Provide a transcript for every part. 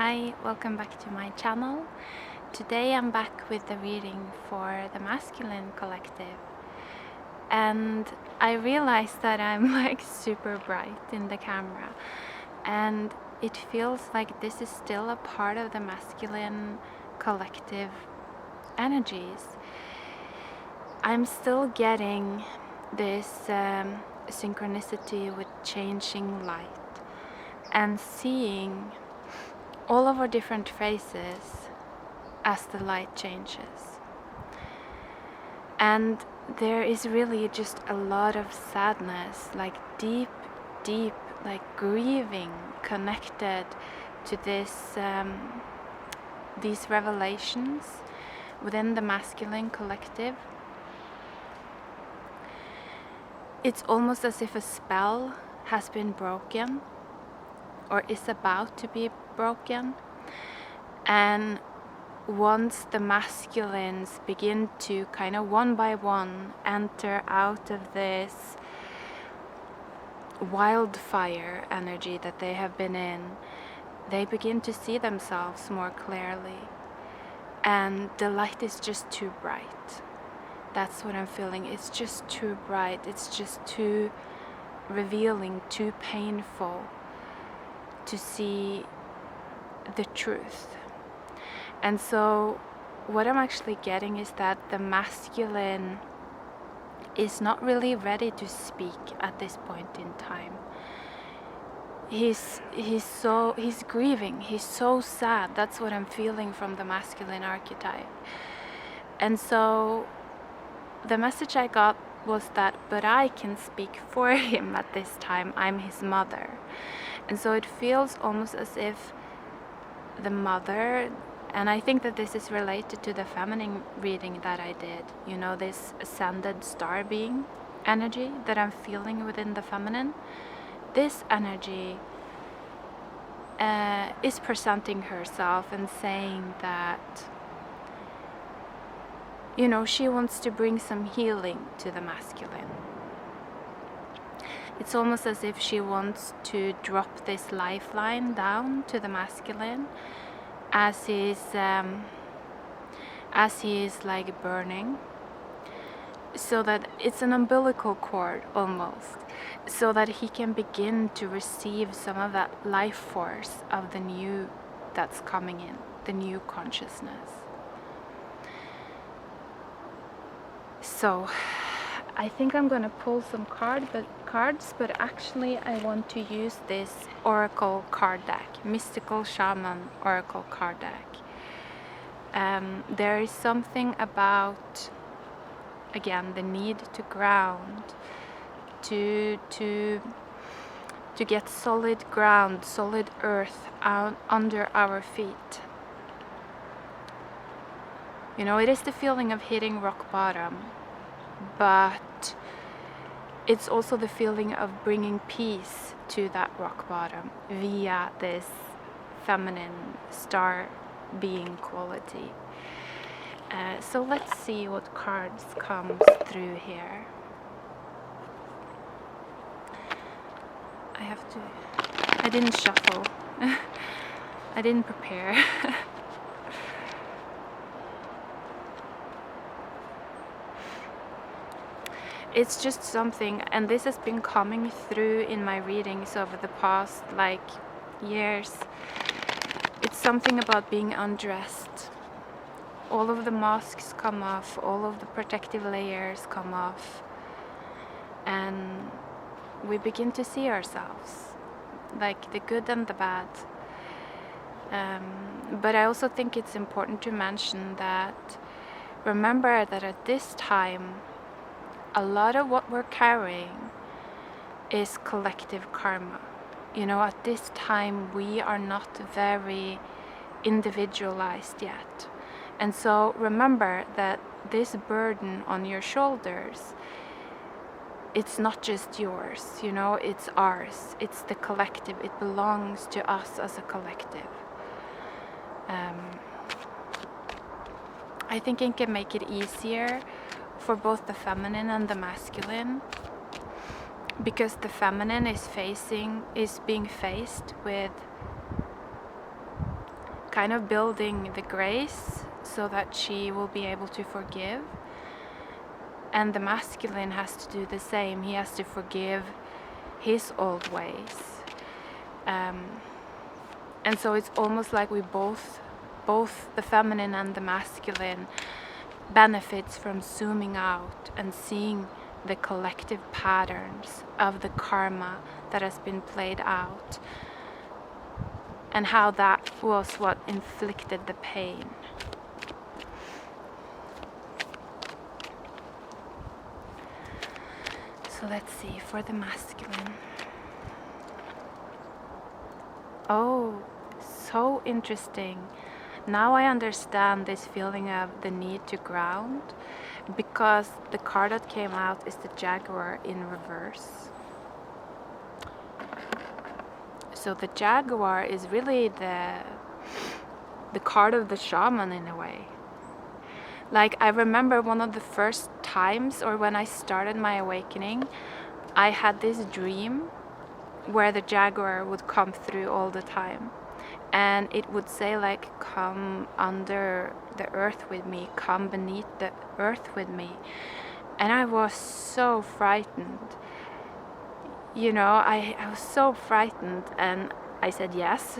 Hi, welcome back to my channel. Today I'm back with the reading for the masculine collective, and I realized that I'm like super bright in the camera, and it feels like this is still a part of the masculine collective energies. I'm still getting this synchronicity with changing light and seeing all of our different faces as the light changes. And there is really just a lot of sadness, like deep, like grieving connected to this, these revelations within the masculine collective. It's almost as if a spell has been broken or is about to be broken, and once the masculines begin to kind of one by one enter out of this wildfire energy that they have been in, they begin to see themselves more clearly, and the light is just too bright. That's what I'm feeling. It's just too bright. It's just too revealing, too painful to see the truth. And so what I'm actually getting is that the masculine is not really ready to speak at this point in time. He's grieving, he's so sad. That's what I'm feeling from the masculine archetype. And so the message I got was that, but I can speak for him at this time. I'm his mother. And so it feels almost as if the mother, and I think that this is related to the feminine reading that I did, you know, this ascended star being energy that I'm feeling within the feminine. This energy is presenting herself and saying that, you know, she wants to bring some healing to the masculine. It's almost as if she wants to drop this lifeline down to the masculine as he is like burning, so that it's an umbilical cord almost, so that he can begin to receive some of that life force of the new that's coming in, the new consciousness. So I think I'm gonna pull some cards, but actually I want to use this oracle card deck, mystical shaman oracle card deck. There is something about, again, the need to ground, to get solid ground, solid earth out under our feet. You know, it is the feeling of hitting rock bottom, but it's also the feeling of bringing peace to that rock bottom via this feminine star being quality. So let's see what cards comes through here. I didn't shuffle. I didn't prepare. It's just something, and this has been coming through in my readings over the past years. It's something about being undressed. All of the masks come off, all of the protective layers come off, and we begin to see ourselves, like the good and the bad. But I also think it's important to mention that, remember that at this time, a lot of what we're carrying is collective karma. You know, at this time we are not very individualized yet. And so remember that this burden on your shoulders, it's not just yours, you know, it's ours. It's the collective. It belongs to us as a collective. I think it can make it easier for both the feminine and the masculine, because the feminine is being faced with kind of building the grace so that she will be able to forgive. And the masculine has to do the same. He has to forgive his old ways. And so it's almost like we both the feminine and the masculine benefits from zooming out and seeing the collective patterns of the karma that has been played out, and how that was what inflicted the pain. So let's see, for the masculine. Oh, so interesting. Now I understand this feeling of the need to ground, because the card that came out is the Jaguar in reverse. So the Jaguar is really the card of the shaman in a way. Like, I remember one of the first times, or when I started my awakening, I had this dream where the Jaguar would come through all the time. And it would say, like, come under the earth with me, come beneath the earth with me. And I was so frightened. You know, I was so frightened, and I said yes.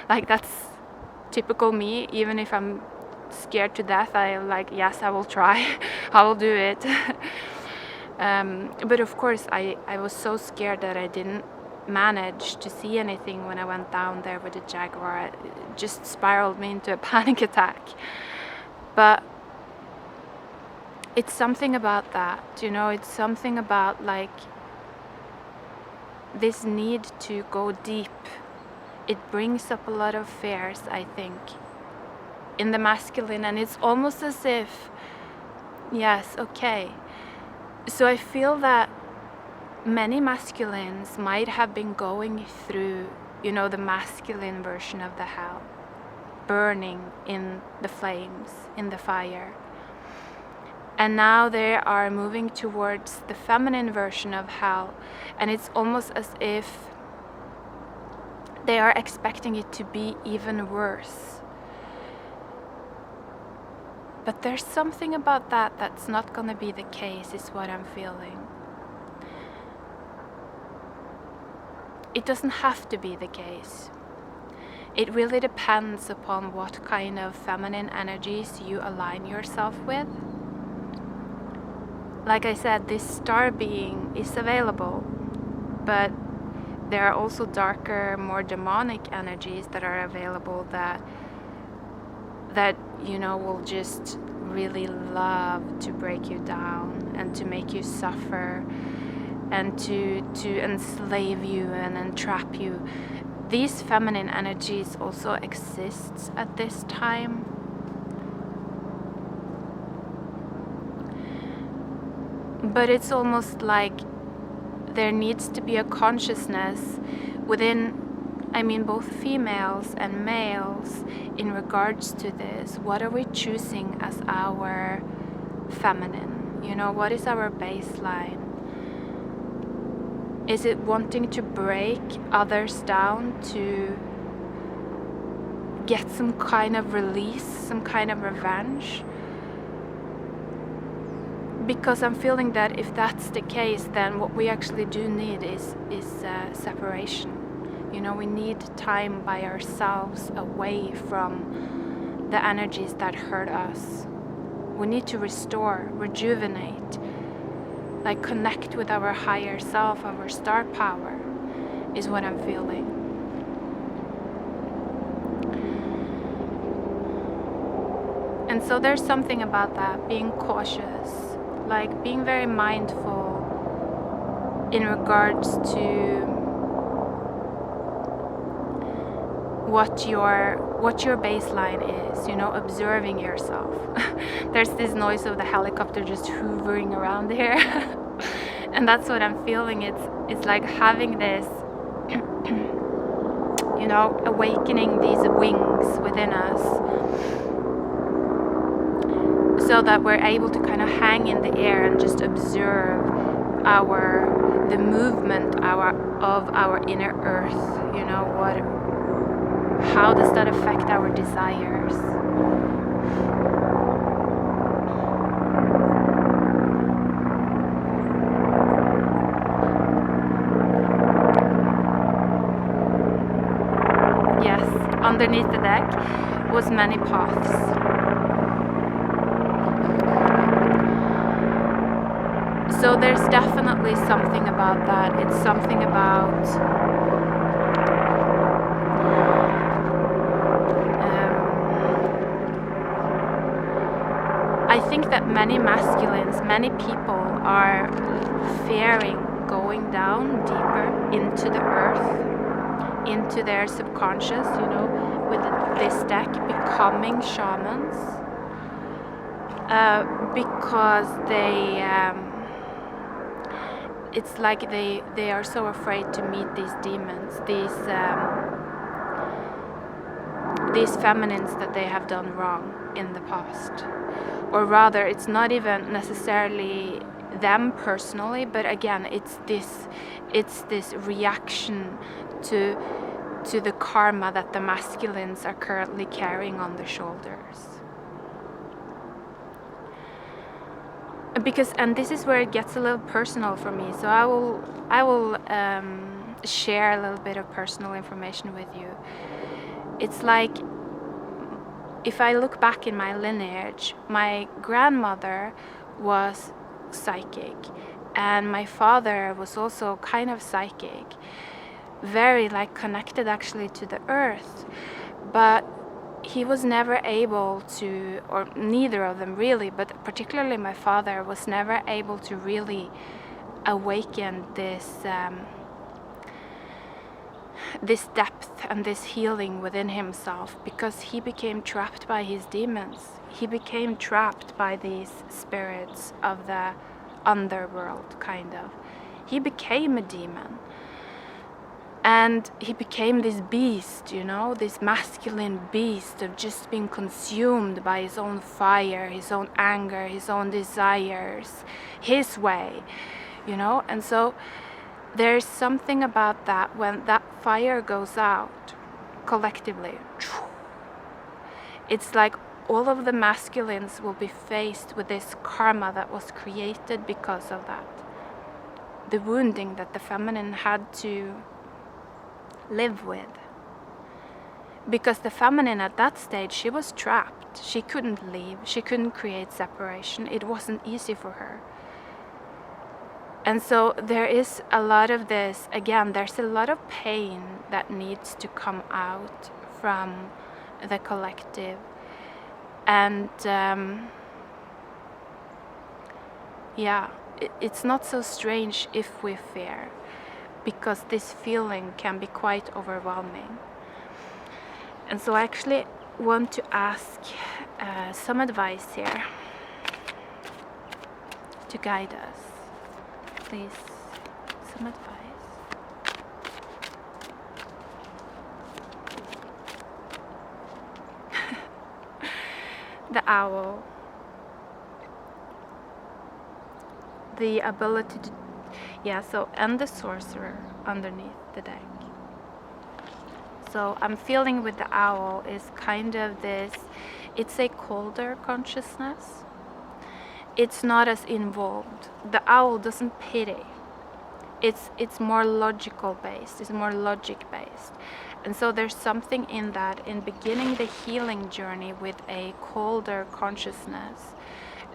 Like, that's typical me. Even if I'm scared to death, I'm like, yes, I will try. I will do it. But of course, I was so scared that I didn't manage to see anything when I went down there with the Jaguar. It just spiraled me into a panic attack. But it's something about that, you know, it's something about, like, this need to go deep. It brings up a lot of fears, I think, in the masculine, and it's almost as if, yes, okay. So I feel that many masculines might have been going through, you know, the masculine version of the hell, burning in the flames, in the fire. And now they are moving towards the feminine version of hell, and it's almost as if they are expecting it to be even worse. But there's something about that that's not gonna be the case, is what I'm feeling. It doesn't have to be the case. It really depends upon what kind of feminine energies you align yourself with. Like I said, this star being is available, but there are also darker, more demonic energies that are available that you know, will just really love to break you down and to make you suffer and to enslave you and entrap you. These feminine energies also exist at this time. But it's almost like there needs to be a consciousness within, I mean, both females and males in regards to this. What are we choosing as our feminine? You know, what is our baseline? Is it wanting to break others down to get some kind of release, some kind of revenge? Because I'm feeling that if that's the case, then what we actually do need is separation. You know, we need time by ourselves, away from the energies that hurt us. We need to restore, rejuvenate, like connect with our higher self, our star power, is what I'm feeling. And so there's something about that, being cautious, like being very mindful in regards to what your baseline is, you know, observing yourself. There's this noise of the helicopter just hovering around here. And that's what I'm feeling. It's like having this, you know, awakening these wings within us, so that we're able to kind of hang in the air and just observe the movement of our inner earth, you know, how does that affect our desires? Yes, underneath the deck was many paths. So there's definitely something about that. It's something about I think that many masculines, many people are fearing going down deeper into the earth, into their subconscious, you know, with this deck, becoming shamans, because it's like they are so afraid to meet these demons, these feminines that they have done wrong in the past. Or rather, it's not even necessarily them personally, but again, it's this reaction to the karma that the masculines are currently carrying on their shoulders. Because, and this is where it gets a little personal for me, so I will share a little bit of personal information with you. It's like, if I look back in my lineage, my grandmother was psychic, and my father was also kind of psychic, very like connected actually to the earth, but he was never able to, or neither of them really, but particularly my father was never able to really awaken this this depth and this healing within himself, because he became trapped by his demons. He became trapped by these spirits of the underworld, kind of. He became a demon. And he became this beast, you know, this masculine beast of just being consumed by his own fire, his own anger, his own desires, his way, you know. And so there's something about that when that fire goes out collectively. It's like all of the masculines will be faced with this karma that was created because of that. The wounding that the feminine had to live with. Because the feminine at that stage, she was trapped. She couldn't leave. She couldn't create separation. It wasn't easy for her. And so there is a lot of this, again, there's a lot of pain that needs to come out from the collective. And yeah, it's not so strange if we fear, because this feeling can be quite overwhelming. And so I actually want to ask some advice here to guide us. Please, some advice. The owl. The ability to, yeah, so, and the sorcerer underneath the deck. So I'm feeling with the owl is kind of this, it's a colder consciousness. It's not as involved. The owl doesn't pity. It's more logical based, it's more logic based. And so there's something in that, in beginning the healing journey with a colder consciousness,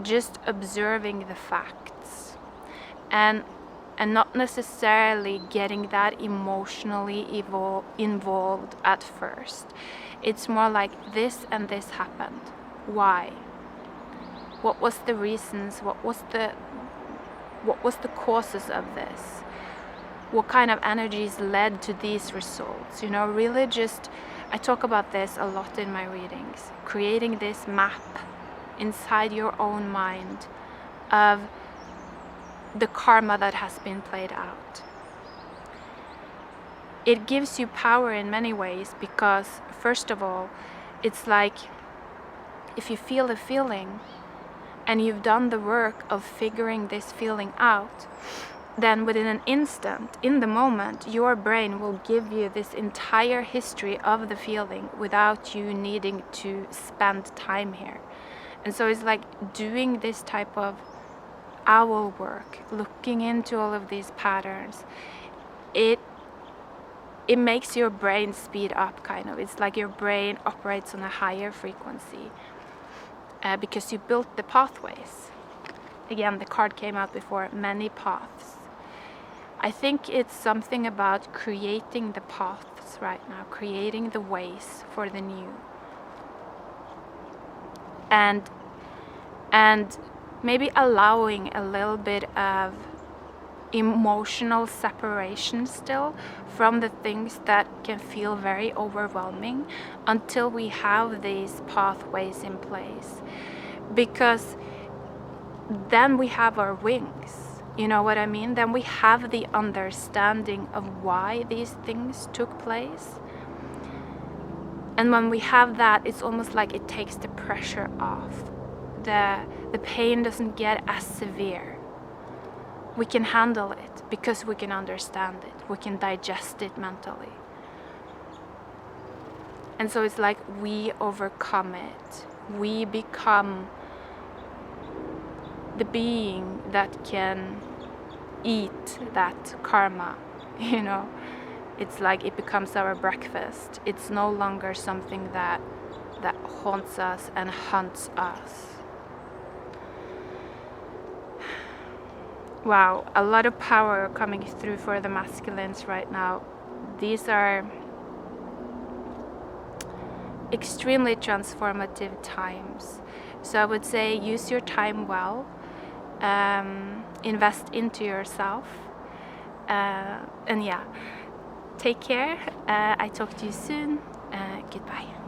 just observing the facts. And not necessarily getting that emotionally involved at first. It's more like this and this happened. Why? What was the reasons? What was the causes of this? What kind of energies led to these results? You know, really just, I talk about this a lot in my readings, creating this map inside your own mind of the karma that has been played out. It gives you power in many ways, because first of all, it's like if you feel a feeling and you've done the work of figuring this feeling out, then within an instant, in the moment, your brain will give you this entire history of the feeling without you needing to spend time here. And so it's like doing this type of owl work, looking into all of these patterns. It makes your brain speed up, kind of. It's like your brain operates on a higher frequency because you built the pathways. Again, the card came out before, many paths. I think it's something about creating the paths right now, creating the ways for the new. And maybe allowing a little bit of emotional separation still from the things that can feel very overwhelming until we have these pathways in place. Because then we have our wings, you know what I mean? Then we have the understanding of why these things took place. And when we have that, it's almost like it takes the pressure off. The pain doesn't get as severe. We can handle it because we can understand it. We can digest it mentally. And so it's like we overcome it. We become the being that can eat that karma, you know. It's like it becomes our breakfast. It's no longer something that haunts us and hunts us. Wow, a lot of power coming through for the masculines right now. These are extremely transformative times. So I would say use your time well, invest into yourself, and yeah, take care. I talk to you soon. Goodbye.